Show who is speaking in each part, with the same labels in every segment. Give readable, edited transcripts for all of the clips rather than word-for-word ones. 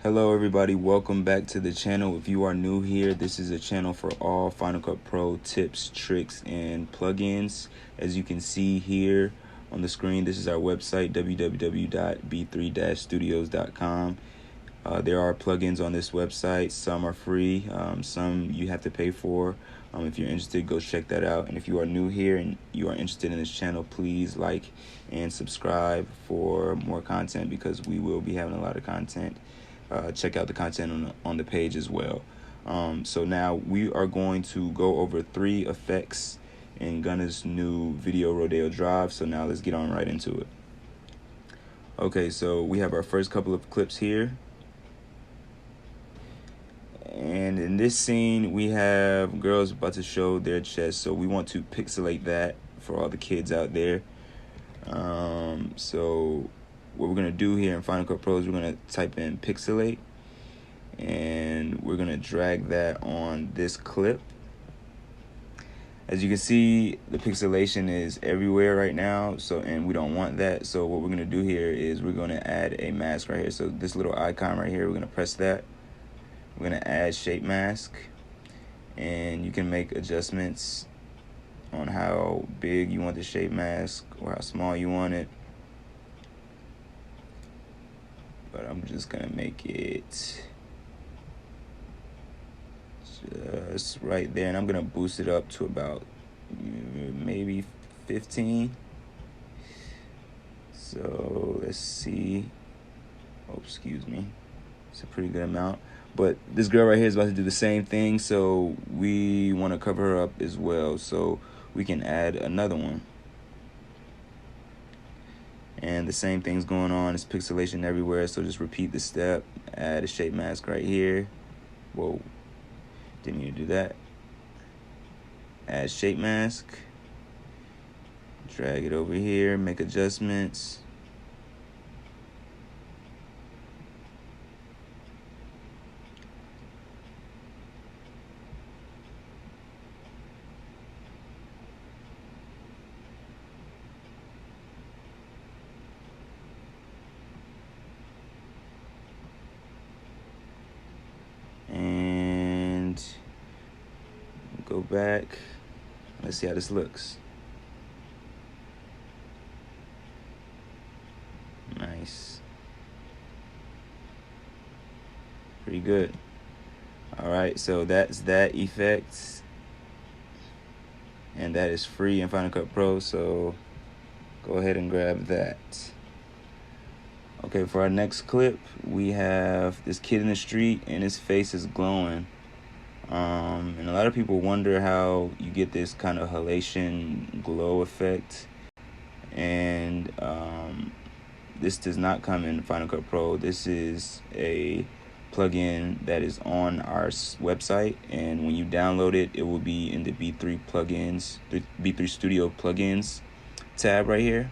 Speaker 1: Hello everybody, welcome back to the channel. If you are new here, this is a channel for all Final Cut Pro tips, tricks, and plugins. As you can see here on the screen, this is our website, www.b3-studios.com. There are plugins on this website. Some are free, some you have to pay for. If you're interested, go check that out. And if you are new here and you are interested in this channel, please like and subscribe for more content, because we will be having a lot of content. Check out the content on the page as well. So now we are going to go over 3 effects in Gunna's new Video Rodeo Drive. So now let's get on right into it. Okay, so we have our first couple of clips here. And in this scene, we have girls about to show their chest. So we want to pixelate that for all the kids out there. So what we're going to do here in Final Cut Pro is we're going to type in pixelate, and we're going to drag that on this clip. As you can see, the pixelation is everywhere right now, and we don't want that. So what we're going to do here is we're going to add a mask right here. So this little icon right here, we're going to press that. We're going to add shape mask, and you can make adjustments on how big you want the shape mask or how small you want it. But I'm just gonna make it just right there, and I'm gonna boost it up to about maybe 15. So let's see. Oh, excuse me. It's a pretty good amount. But this girl right here is about to do the same thing, so we want to cover her up as well. So we can add another one. And the same thing's going on. It's pixelation everywhere, so just repeat the step. Add a shape mask right here. Whoa, didn't need to do that. Add shape mask. Drag it over here, make adjustments. And go back. Let's see how this looks. Nice. Pretty good. All right, so that's that effect, and that is free in Final Cut Pro, so go ahead and grab that. Okay, for our next clip, we have this kid in the street, and his face is glowing. And a lot of people wonder how you get this kind of halation glow effect. And this does not come in Final Cut Pro. This is a plugin that is on our website, and when you download it, it will be in the B3 plugins, the B3 Studio plugins tab right here,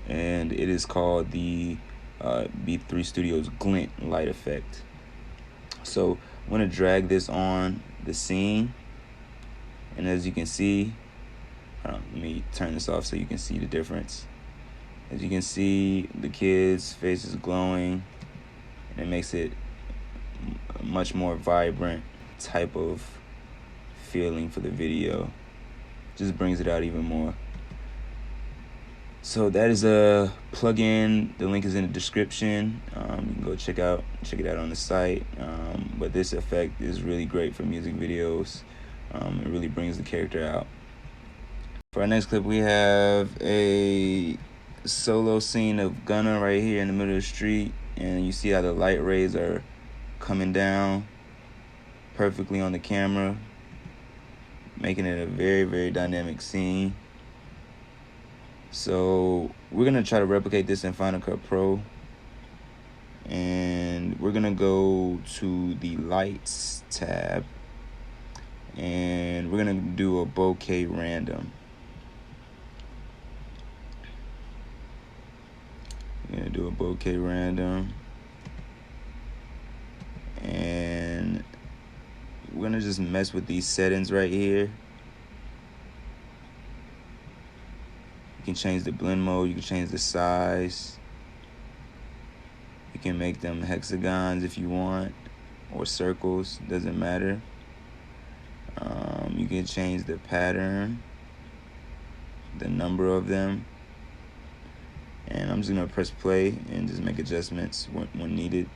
Speaker 1: and it is called the B3 Studios glint light effect. So I'm going to drag this on the scene, and as you can see, let me turn this off so you can see the difference. As you can see, the kid's face is glowing, and it makes it a much more vibrant type of feeling for the video. Just brings it out even more. So that is a plugin. The link is in the description. You can go check it out on the site. But this effect is really great for music videos. It really brings the character out. For our next clip, we have a solo scene of Gunna right here in the middle of the street, and you see how the light rays are coming down perfectly on the camera, making it a very, very dynamic scene. So we're gonna try to replicate this in Final Cut Pro, and we're gonna go to the lights tab, and we're gonna do a bokeh random. We're gonna do a bokeh random, and we're gonna just mess with these settings right here. You can change the blend mode, you can change the size, you You can make them hexagons if you want, or circles, doesn't matter. You can change the pattern, the number of them, and I'm just gonna press play and just make adjustments when needed.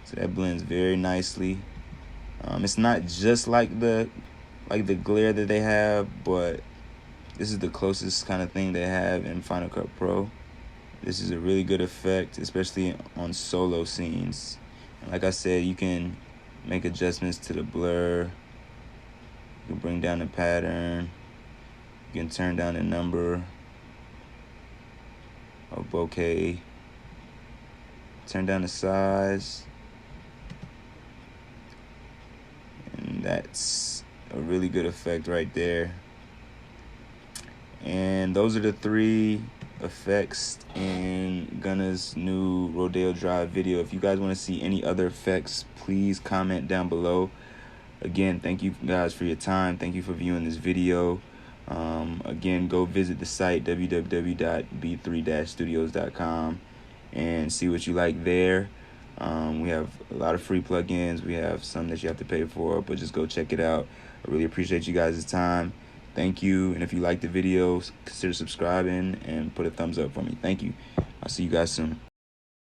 Speaker 1: So that blends very nicely. It's not just like the glare that they have, but this is the closest kind of thing they have in Final Cut Pro. This is a really good effect, especially on solo scenes. And like I said, you can make adjustments to the blur. You can bring down the pattern. You can turn down the number of bokeh. Turn down the size. And that's a really good effect right there. And those are the 3 effects in Gunna's new Rodeo Drive video. If you guys want to see any other effects, please comment down below. Again, thank you guys for your time. Thank you for viewing this video. Again, go visit the site www.b3-studios.com and see what you like there. We have a lot of free plugins. We have some that you have to pay for, but just go check it out. I really appreciate you guys' time. Thank you. And if you like the video, consider subscribing and put a thumbs up for me. Thank you. I'll see you guys soon.